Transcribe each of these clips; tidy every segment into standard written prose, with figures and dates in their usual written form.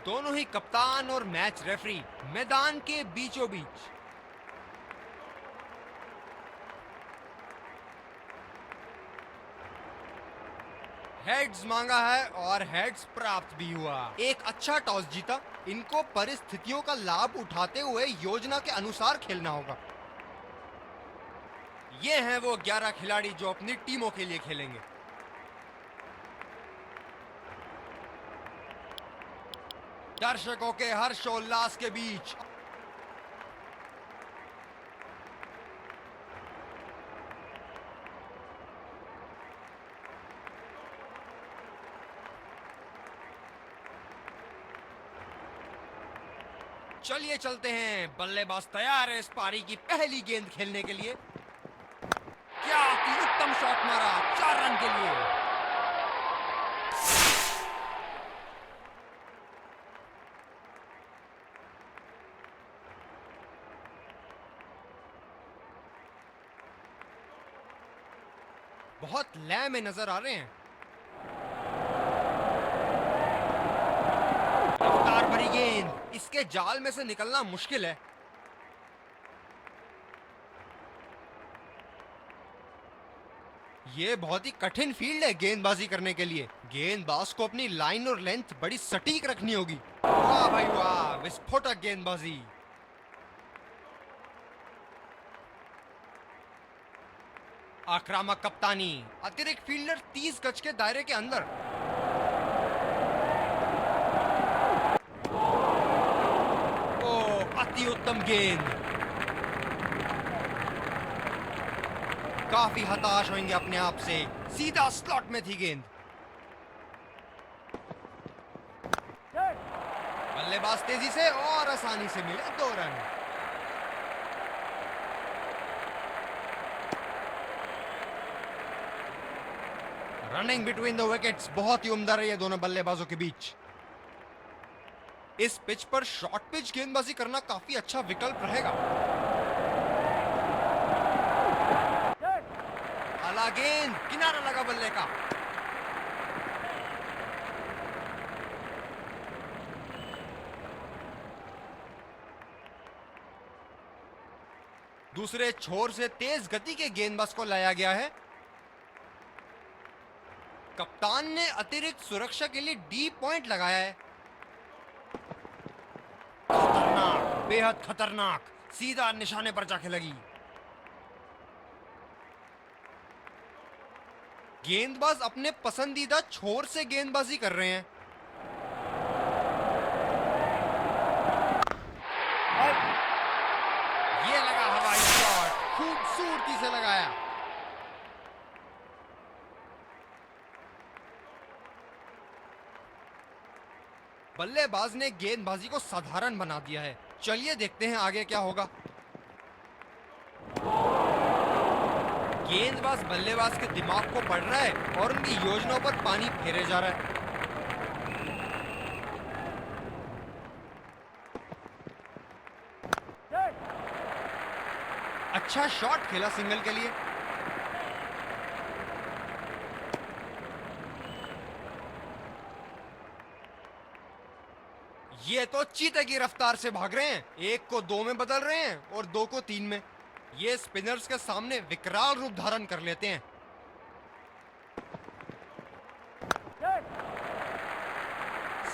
दोनों ही कप्तान और मैच रेफरी मैदान के बीचों बीच। हेड्स मांगा है और हेड्स प्राप्त भी हुआ। एक अच्छा टॉस जीता। इनको परिस्थितियों का लाभ उठाते हुए योजना के अनुसार खेलना होगा। ये हैं वो 11 खिलाड़ी जो अपनी टीमों के लिए खेलेंगे। दर्शकों के हर्षोल्लास के बीच चलिए चलते हैं। बल्लेबाज तैयार है इस पारी की पहली गेंद खेलने के लिए। क्या अति उत्तम शॉट मारा 4 रन के लिए। बहुत लय में नजर आ रहे हैं। रफ्तार भरी गेंद, इसके जाल में से निकलना मुश्किल है। ये बहुत ही कठिन फील्ड है गेंदबाजी करने के लिए। गेंदबाज को अपनी लाइन और लेंथ बड़ी सटीक रखनी होगी। वाह भाई वाह, विस्फोटक गेंदबाजी। आक्रामक कप्तानी, अतिरिक्त फील्डर 30 गज के दायरे के अंदर। ओ, अति उत्तम गेंद। काफी हताश होंगे अपने आप से। सीधा स्लॉट में थी गेंद। बल्लेबाज तेजी से और आसानी से मिले 2 run. Running between the wickets बहुत ही उम्दा रही है दोनों बल्लेबाजों के बीच। इस पिच पर शॉर्ट पिच गेंदबाजी करना काफी अच्छा विकल्प रहेगा। आला गेंद, किनारा लगा बल्ले का। दूसरे छोर से तेज गति के गेंदबाज को लाया गया है। कप्तान ने अतिरिक्त सुरक्षा के लिए डी पॉइंट लगाया है। खतरनाक, बेहद खतरनाक, सीधा निशाने पर जाके लगी। गेंदबाज अपने पसंदीदा छोर से गेंदबाजी कर रहे हैं। और ये लगा हवाई शॉट, खूबसूरती से लगाया। बल्लेबाज ने गेंदबाजी को साधारण बना दिया है। चलिए देखते हैं आगे क्या होगा। गेंदबाज बल्लेबाज के दिमाग को पढ़ रहा है और उनकी योजनाओं पर पानी फेरे जा रहा है। अच्छा शॉट खेला सिंगल के लिए। ये तो चीते की रफ्तार से भाग रहे हैं। 1 को 2 में बदल रहे हैं और 2 को 3 में। ये स्पिनर्स के सामने विकराल रूप धारण कर लेते हैं।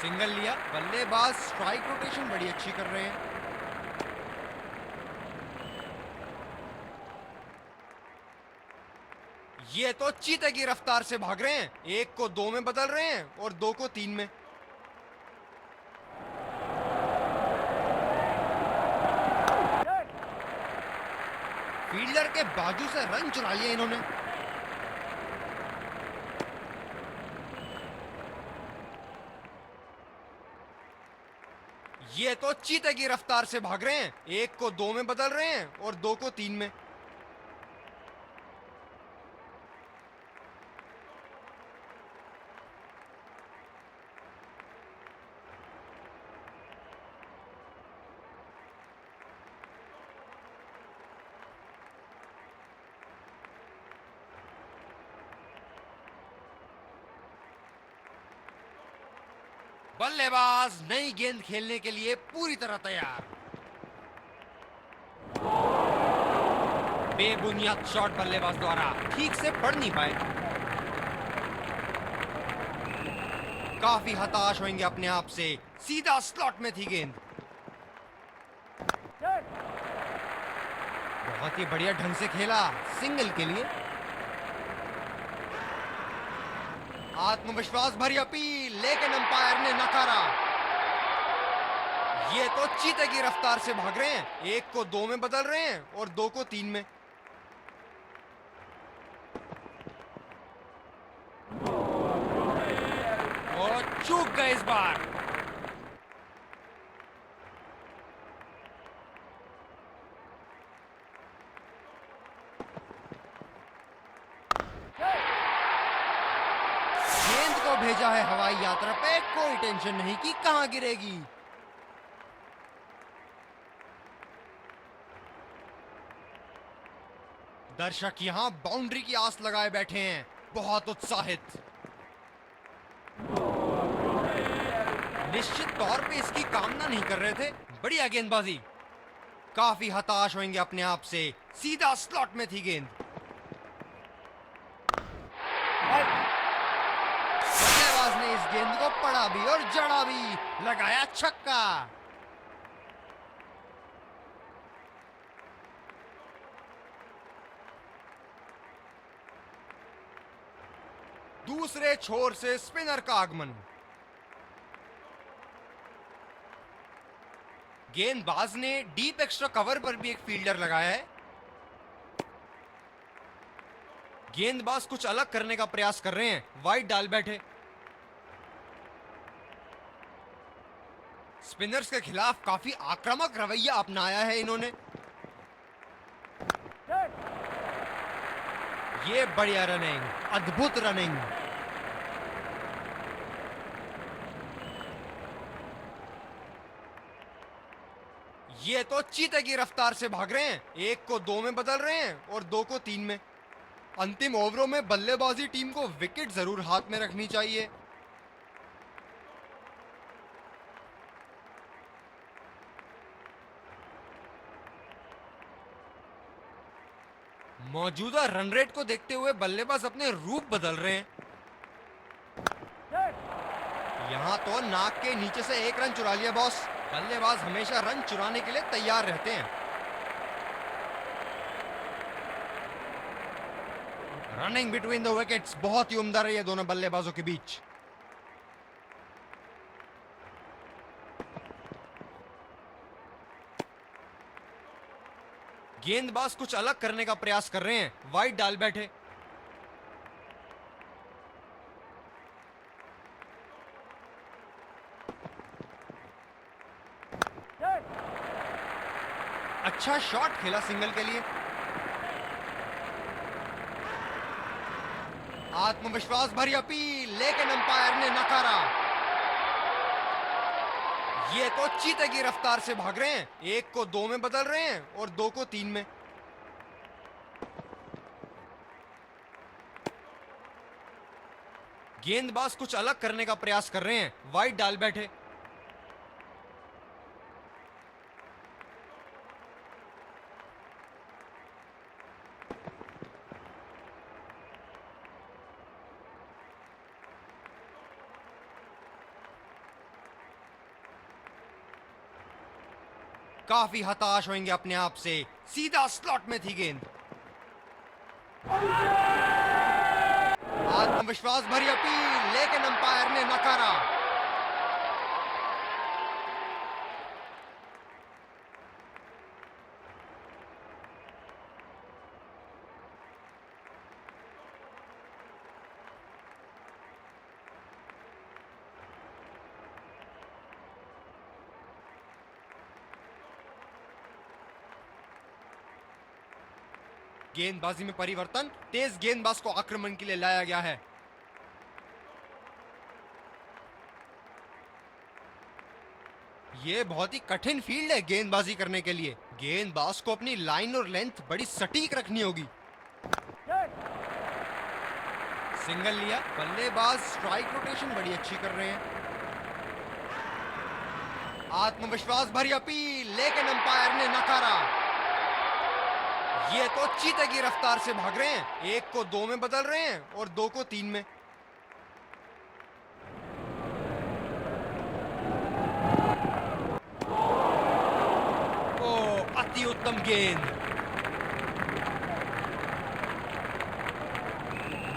सिंगल लिया। बल्लेबाज स्ट्राइक रोटेशन बड़ी अच्छी कर रहे हैं। ये तो चीते की रफ्तार से भाग रहे हैं। 1 को 2 में बदल रहे हैं और 2 को 3 में। फील्डर के बाजू से रन चुरा लिए इन्होंने। ये तो चीते की रफ्तार से भाग रहे हैं। 1 को 2 में बदल रहे हैं और 2 को 3 में। बल्लेबाज नई गेंद खेलने के लिए पूरी तरह तैयार। बेबुनियाद शॉट बल्लेबाज द्वारा ठीक से पड़ नहीं पाए। काफी हताश होंगे अपने आप से, सीधा स्लॉट में थी गेंद। बहुत ही बढ़िया ढंग से खेला, सिंगल के लिए। आत्मविश्वास भरी अपील, लेकिन अंपायर ने नकारा। ये तो चीते की रफ्तार से भाग रहे हैं, एक को 2 में बदल रहे हैं और 2 को 3 में। और चूक गए इस बार। गेंद को भेजा है हवाई यात्रा पे, कोई टेंशन नहीं कि कहां गिरेगी। दर्शक यहां बाउंड्री की आस लगाए बैठे हैं, बहुत उत्साहित। निश्चित तौर पे इसकी कामना नहीं कर रहे थे। बढ़िया गेंदबाजी। काफी हताश होंगे अपने आप से, सीधा स्लॉट में थी गेंद। बल्लेबाज ने इस गेंद को पड़ा भी और जड़ा भी, लगाया छक्का। दूसरे छोर से स्पिनर का आगमन। गेंदबाज ने डीप एक्स्ट्रा कवर पर भी एक फील्डर लगाया है। गेंदबाज कुछ अलग करने का प्रयास कर रहे हैं, वाइड डाल बैठे। स्पिनर्स के खिलाफ काफी आक्रामक रवैया अपनाया है इन्होंने। ये बढ़िया रनिंग, अद्भुत रनिंग। ये तो चीते की रफ्तार से भाग रहे हैं, एक को 2 में बदल रहे हैं और 2 को 3 में। अंतिम ओवरों में बल्लेबाजी टीम को विकेट जरूर हाथ में रखनी चाहिए। मौजूदा रन रेट को देखते हुए बल्लेबाज अपने रूप बदल रहे हैं। यहां तो नाक के नीचे से 1 रन चुरा लिया बॉस। बल्लेबाज हमेशा रन चुराने के लिए तैयार रहते हैं। रनिंग बिटवीन द विकेट्स बहुत ही उम्दा रही है दोनों बल्लेबाजों के बीच। गेंदबाज कुछ अलग करने का प्रयास कर रहे हैं, वाइड डाल बैठे। अच्छा शॉट खेला सिंगल के लिए। आत्मविश्वास भरी अपील, लेकिन अंपायर ने नकारा। ये तो चीते की रफ्तार से भाग रहे हैं, एक को 2 में बदल रहे हैं और 2 को 3 में। गेंदबाज कुछ अलग करने का प्रयास कर रहे हैं, वाइड डाल बैठे। काफी हताश होंगे अपने आप से, सीधा स्लॉट में थी गेंद। आत्मविश्वास भरी अपील, लेकिन अंपायर ने नकारा। गेंदबाजी में परिवर्तन, तेज गेंदबाज को आक्रमण के लिए लाया गया है। यह बहुत ही कठिन फील्ड है गेंदबाजी करने के लिए। गेंदबाज को अपनी लाइन और लेंथ बड़ी सटीक रखनी होगी। सिंगल लिया, बल्लेबाज स्ट्राइक रोटेशन बड़ी अच्छी कर रहे हैं। आत्मविश्वास भरी अपील, लेकिन अंपायर ने नकारा। ये तो चीते की रफ्तार से भाग रहे हैं, एक को दो में बदल रहे हैं और दो को तीन में। ओ, अति उत्तम गेंद।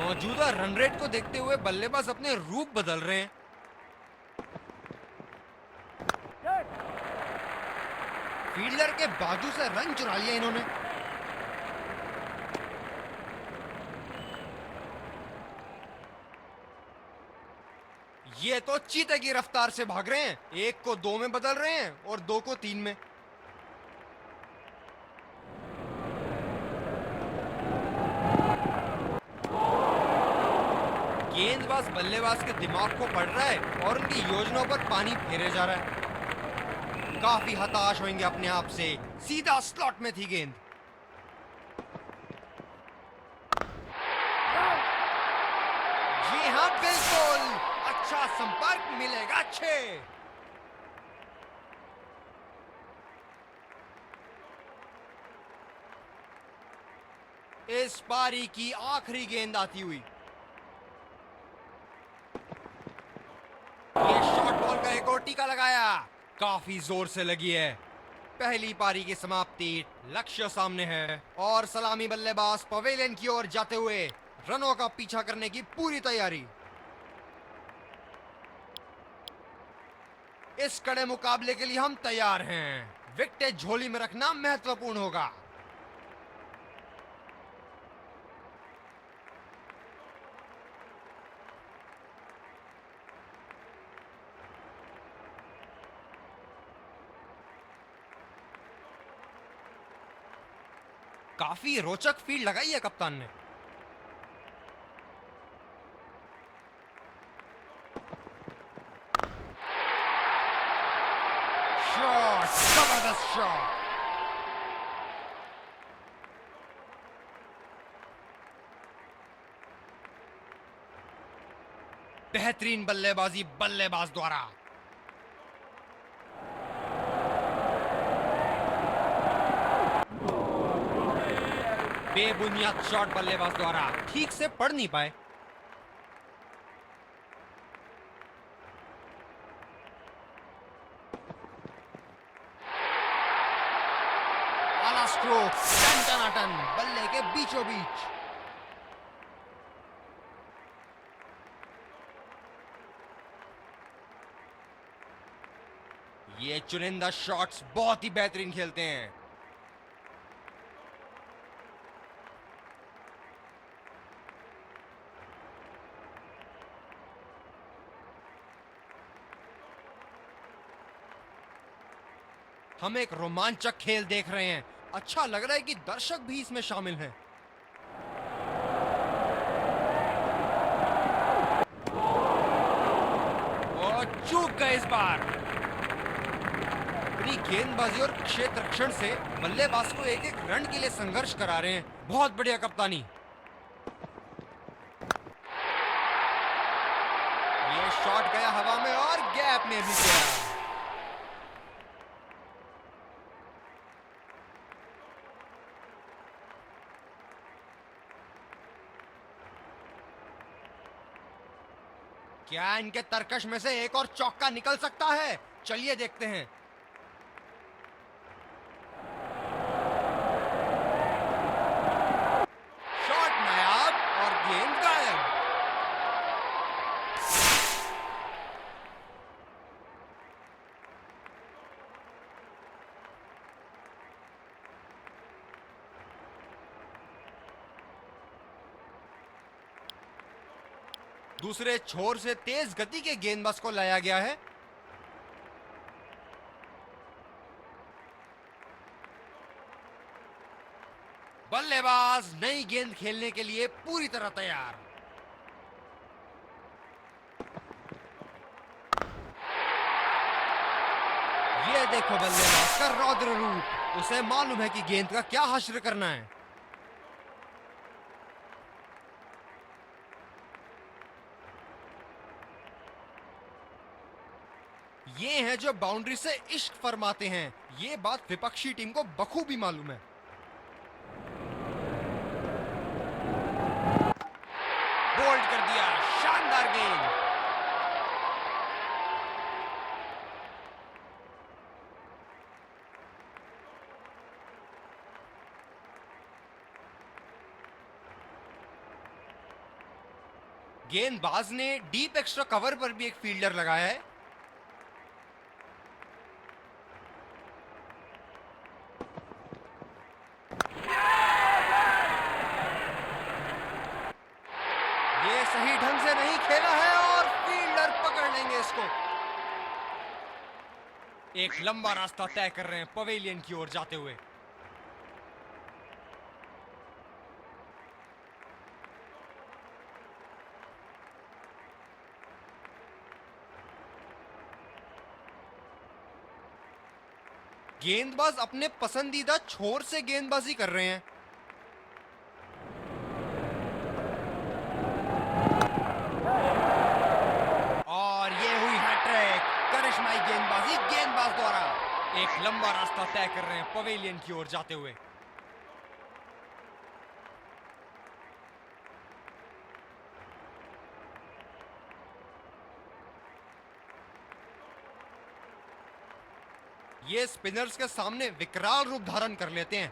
मौजूदा रन रेट को देखते हुए बल्लेबाज अपने रूप बदल रहे हैं। फील्डर के बाजू से रन चुरा लिया इन्होंने। ये तो चीते की रफ्तार से भाग रहे हैं, एक को दो में बदल रहे हैं और दो को तीन में। गेंदबाज बल्लेबाज के दिमाग को पढ़ रहा है और उनकी योजनाओं पर पानी फेरे जा रहा है। काफी हताश होंगे अपने आप से। सीधा स्लॉट में थी गेंद। जी हाँ, बिल्कुल। अच्छा संपर्क मिलेगा। अच्छे। इस पारी की आखिरी गेंद आती हुई। ये शॉर्ट बॉल का एक और टीका लगाया। काफी जोर से लगी है। पहली पारी की समाप्ति, लक्ष्य सामने है और सलामी बल्लेबाज पवेलियन की ओर जाते हुए रनों का पीछा करने की पूरी तैयारी। इस कड़े मुकाबले के लिए हम तैयार हैं। विकेट झोली में रखना महत्वपूर्ण होगा। काफी रोचक फील्ड लगाई है कप्तान ने। शॉट, जबरदस्त शॉट। बेहतरीन बल्लेबाजी बल्लेबाज द्वारा। बेबुनियाद शॉट बल्लेबाज द्वारा, ठीक से पढ़ नहीं पाए। आला स्ट्रोक, टन बल्ले के बीचों बीच। ये चुनिंदा शॉट्स बहुत ही बेहतरीन खेलते हैं। हम एक रोमांचक खेल देख रहे हैं। अच्छा लग रहा है कि दर्शक भी इसमें शामिल हैं। और चूक गए इस बार। अपनी गेंदबाजी और क्षेत्र रक्षण से बल्लेबाज को एक एक रन के लिए संघर्ष करा रहे हैं। बहुत बढ़िया कप्तानी। ये शॉट गया हवा में और गैप में भी गया। क्या इनके तरकश में से एक और चौका निकल सकता है? चलिए देखते हैं। शॉट नायाब और गेंद गायब। दूसरे छोर से तेज गति के गेंदबाज को लाया गया है। बल्लेबाज नई गेंद खेलने के लिए पूरी तरह तैयार। ये देखो बल्लेबाज का रौद्र रूप। उसे मालूम है कि गेंद का क्या हश्र करना है। ये हैं जो बाउंड्री से इश्क फरमाते हैं। ये बात विपक्षी टीम को बखूबी मालूम है। बोल्ड कर दिया, शानदार गेंद। गेंदबाज ने डीप एक्स्ट्रा कवर पर भी एक फील्डर लगाया है। ये सही ढंग से नहीं खेला है और फील्डर पकड़ लेंगे इसको। एक लंबा रास्ता तय कर रहे हैं पवेलियन की ओर जाते हुए। गेंदबाज अपने पसंदीदा छोर से गेंदबाजी कर रहे हैं। और ये हुई हैट्रिक। करिश्माई गेंदबाजी गेंदबाज द्वारा। एक लंबा रास्ता तय कर रहे हैं पवेलियन की ओर जाते हुए। ये स्पिनर्स के सामने विकराल रूप धारण कर लेते हैं।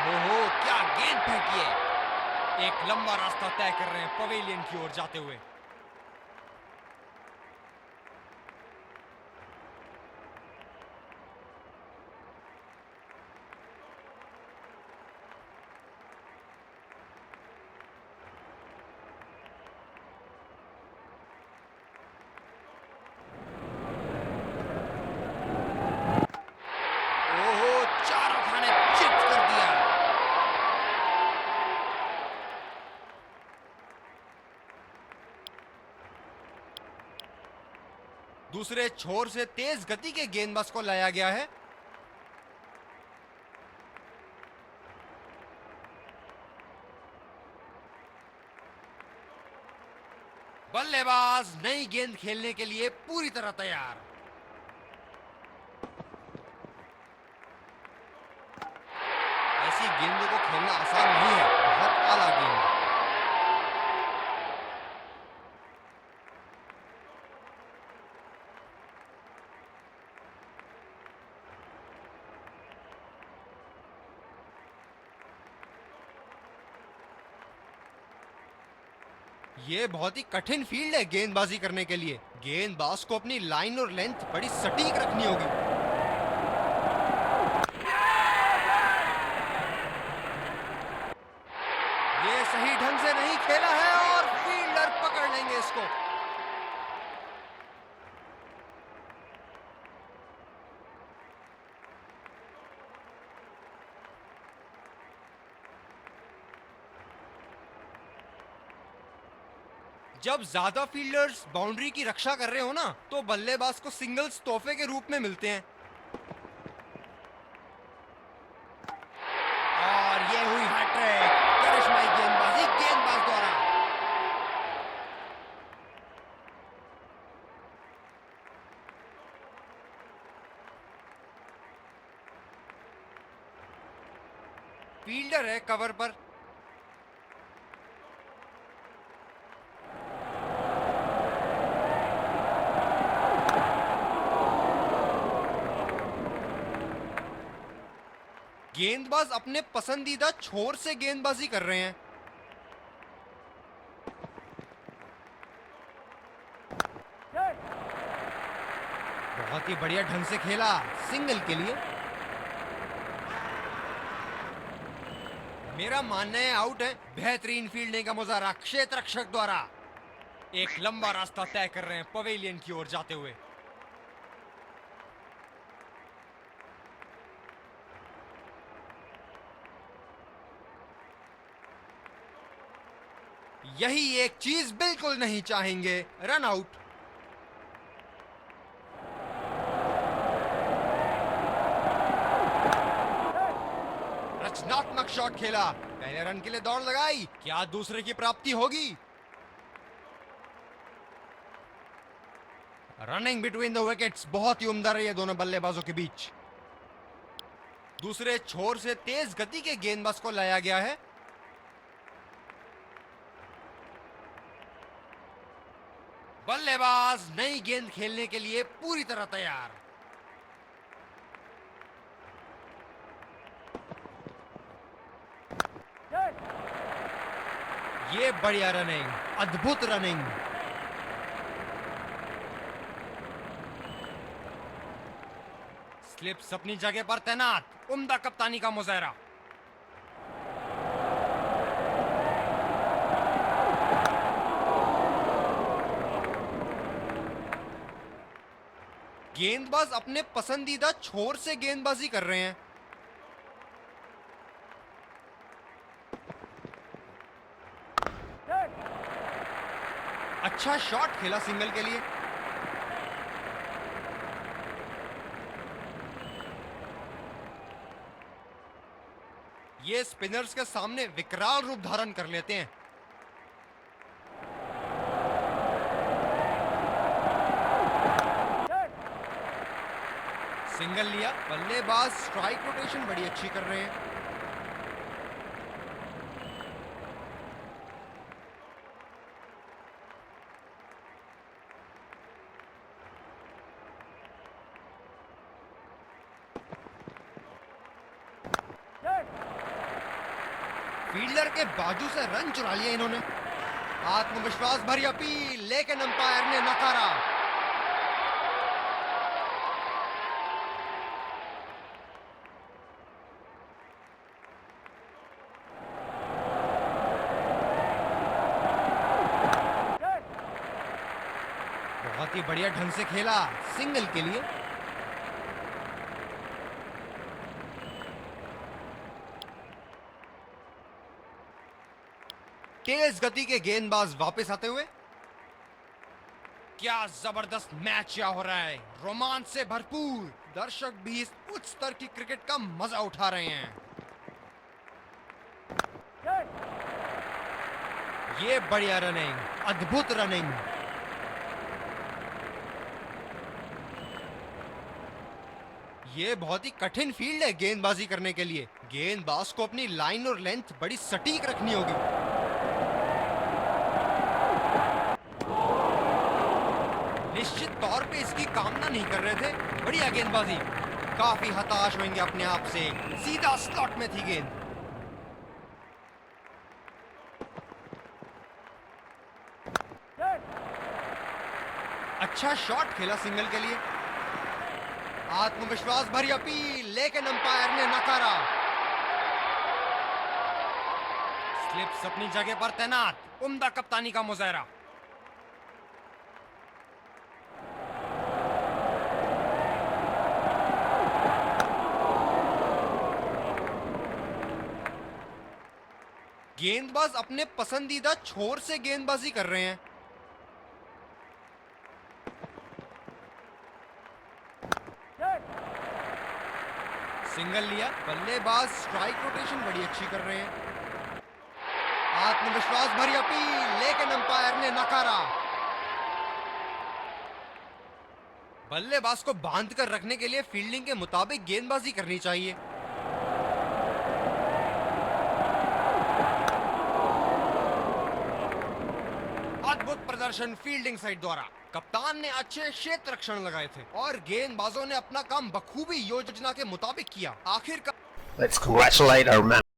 ओहो, क्या गेंद फेंकी है। एक लंबा रास्ता तय कर रहे हैं पवेलियन की ओर जाते हुए। ओहो, चारों खाने चित कर दिया। दूसरे छोर से तेज गति के गेंदबाज को लाया गया है। बल्लेबाज नई गेंद खेलने के लिए पूरी तरह तैयार। ऐसी गेंदों को खेलना आसान नहीं है। बहुत आला गेंद। ये बहुत ही कठिन फील्ड है गेंदबाजी करने के लिए। गेंदबाज को अपनी लाइन और लेंथ बड़ी सटीक रखनी होगी। ये सही ढंग से नहीं खेला है और फील्डर पकड़ लेंगे इसको। जब ज्यादा फील्डर्स बाउंड्री की रक्षा कर रहे हो ना, तो बल्लेबाज को सिंगल्स तोहफे के रूप में मिलते हैं। और ये हुई हैट्रिक। करिश्माई गेंदबाजी गेंदबाज द्वारा। फील्डर है कवर पर। गेंदबाज अपने पसंदीदा छोर से गेंदबाजी कर रहे हैं। बहुत ही बढ़िया ढंग से खेला सिंगल के लिए। मेरा मानना है आउट है। बेहतरीन फील्डिंग का मुजाहरा क्षेत्र रक्षक द्वारा। एक लंबा रास्ता तय कर रहे हैं पवेलियन की ओर जाते हुए। यही एक चीज बिल्कुल नहीं चाहेंगे, रन आउट। रचनात्मक रचनात्मक शॉट खेला, पहले रन के लिए दौड़ लगाई, क्या दूसरे की प्राप्ति होगी? रनिंग बिटवीन द विकेट्स बहुत ही उम्दा रही है दोनों बल्लेबाजों के बीच। दूसरे छोर से तेज गति के गेंदबाज को लाया गया है। बल्लेबाज नई गेंद खेलने के लिए पूरी तरह तैयार। ये बढ़िया रनिंग, अद्भुत रनिंग। स्लिप्स अपनी जगह पर तैनात, उम्दा कप्तानी का मुजाहरा। गेंदबाज अपने पसंदीदा छोर से गेंदबाजी कर रहे हैं। अच्छा शॉट खेला सिंगल के लिए। ये स्पिनर्स के सामने विकराल रूप धारण कर लेते हैं। सिंगल लिया, बल्लेबाज स्ट्राइक रोटेशन बड़ी अच्छी कर रहे हैं। फील्डर के बाजू से रन चुरा लिया इन्होंने। आत्मविश्वास भरी अपील, लेकिन अंपायर ने नकारा। बहुत ही बढ़िया ढंग से खेला सिंगल के लिए। तेज गति के गेंदबाज वापस आते हुए। क्या जबरदस्त मैच यहाँ हो रहा है, रोमांच से भरपूर। दर्शक भी इस उच्च स्तर की क्रिकेट का मजा उठा रहे हैं। ये बढ़िया रनिंग, अद्भुत रनिंग। ये बहुत ही कठिन फील्ड है गेंदबाजी करने के लिए। गेंदबाज को अपनी लाइन और लेंथ बड़ी सटीक रखनी होगी। निश्चित तौर पे इसकी कामना नहीं कर रहे थे। बढ़िया गेंदबाजी, काफी हताश होंगे अपने आप से। सीधा स्लॉट में थी गेंद। अच्छा शॉट खेला सिंगल के लिए। आत्मविश्वास भरी अपील, लेकिन अंपायर ने नकारा। स्लिप्स अपनी जगह पर तैनात, उम्दा कप्तानी का मुजाहरा। गेंदबाज अपने पसंदीदा छोर से गेंदबाजी कर रहे हैं। सिंगल लिया, बल्लेबाज स्ट्राइक रोटेशन बड़ी अच्छी कर रहे हैं। आत्मविश्वास भरी अपील, लेकिन अंपायर ने नकारा। बल्लेबाज को बांध कर रखने के लिए फील्डिंग के मुताबिक गेंदबाजी करनी चाहिए। अद्भुत प्रदर्शन फील्डिंग साइड द्वारा। कप्तान ने अच्छे क्षेत्र रक्षण लगाए थे और गेंदबाजों ने अपना काम बखूबी योजना के मुताबिक किया। आखिरकार Let's congratulate our man.